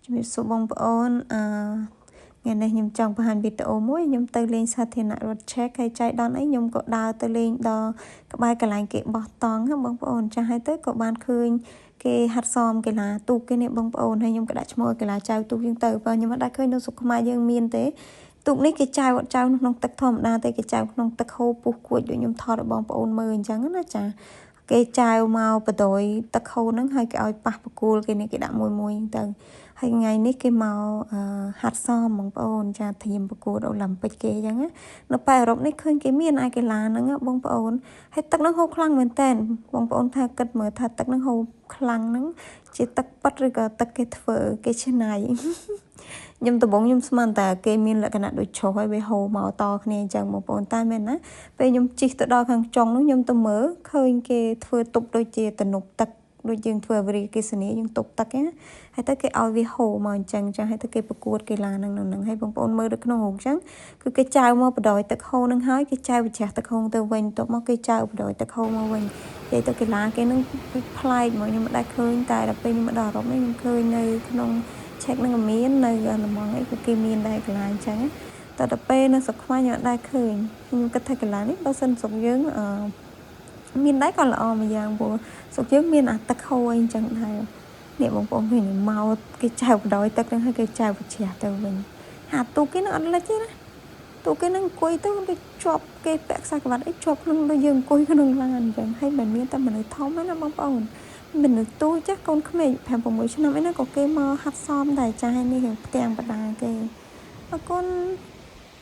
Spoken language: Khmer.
ជំរាបសួរបងប្អូនថ្ងៃនេះខ្ញុំចង់បង្ហាញវីដេអូមួយខ្ញុំទៅលេងសាធារណរដ្ឋឆេកហើយចៃដន្យអីខ្ញុំក៏ដើរទៅលេងដល់ក្បែរកន្លែងគេបោះតង់បងប្អូនចាស់ហើយទៅក៏បានឃើញគេហាត់សមកីឡាទូកគេនេះបងប្អូនហើយខ្ញុំក៏ដាក់ឈ្មោះកីឡាចៅទូកយើងទៅបើខ្ញុំអត់ដាក់ឃើញនៅស្រុកខ្មែរយើងមានទេទូកនេះគេចៅអត់ចៅក្នុងទឹកធម្មតាទេគេចៅក្នុងទឹកហូរពុះគួចដូចខ្ញុំថតឲ្យបងប្អូនមើលអញ្ចឹងណាចាគេចៅមកបដ ாய் ទឹកហូរហ្នឹងហើយគេឲ្យប៉ះបកគោលគេនេះគេដាក់មួយទៅហើយថ្ងៃនេះគេមកហាត់សមបងប្អូនចាត្រៀមប្រកួតអូឡ িম্প ពិកគេអញ្ចឹងនៅប៉ែអឺរ៉ុបនេះឃើញគេមានអាកីឡាហ្នឹងបងប្អូនហើយទឹកហ្នឹងហូរខ្លាំងមែនតើបងប្អូនថាគិតមើលថាទឹកហ្នឹងហូរខ្លាំងហ្នឹងជាទឹកប៉ិតឬក៏ទឹកគេធ្វើគេច្នៃខ្ញុំដំបងខ្ញុំស្មានតែគេមានលក្ខណៈដូចជ្រុះហើយវាហូរមកតគ្នាអញ្ចឹងបងប្អូនតែមែនណាពេលខ្ញុំជិះទៅដល់ខាងចុងនោះខ្ញុំទៅមើលឃើញគេធ្វើទប់ដូចជាទំនប់ទឹកដូចយើងធ្វើវិរិយអគ្គិសនីយើងទប់ទឹកណាហើយទៅគេឲ្យវាហូរមកអញ្ចឹងហើយទៅគេប្រកួតកីឡាហ្នឹងហើយបងប្អូនមើលនៅក្នុងរូបអញ្ចឹងគឺគេចៅមកបដ ாய் ទឹកហូរហ្នឹងហើយគេចៅវិជ្រះទឹកហូរទៅវិញទៅមកគេចៅបដ ாய் ទឹកហូរមកវិញនិយាយទៅកីឡាគេហ្នឹងប្លែកមកខ្ញុំមិនដែលឃើញតែដល់ពេលខ្ញុំមកដល់អឺរ៉ុបនេះខ្ញុំឃើញនៅក្នុងឆែកនឹងមាននៅលំងអីក៏គេមានដែរកីឡាអញ្ចឹងតែដល់ពេលនៅស្រុកខ្មែរខ្ញុំអត់ដែរឃើញខ្ញុំគិតថាកីឡានេះបើសិនស្រុកយើងមានដែរក៏ល្អមួយយ៉ាងព្រោះស្រុកយើងមានអាទឹកហូរអីអញ្ចឹងដែរនេះបងប្អូនឃើញមកគេចៅបដ ாய் ទឹកហ្នឹងហើយគេចៅវិជ្រះទៅវិញអាទូកគេនឹងអត់លិចទេណាទូកគេនឹងអង្គុយទៅដូចជាប់គេពាក់ខ្សែក្រវ៉ាត់អីជាប់ក្នុងដូចយើងអង្គុយក្នុងឡានអញ្ចឹងហើយមិនមានតែមនុស្សធំទេណាបងប្អូនមនុស្សទូចាស់កូនក្មេង5 6ឆ្នាំអីណាក៏គេមកហាត់សមដែរចាស់នេះផ្ទាំងបដាគេអរគុណ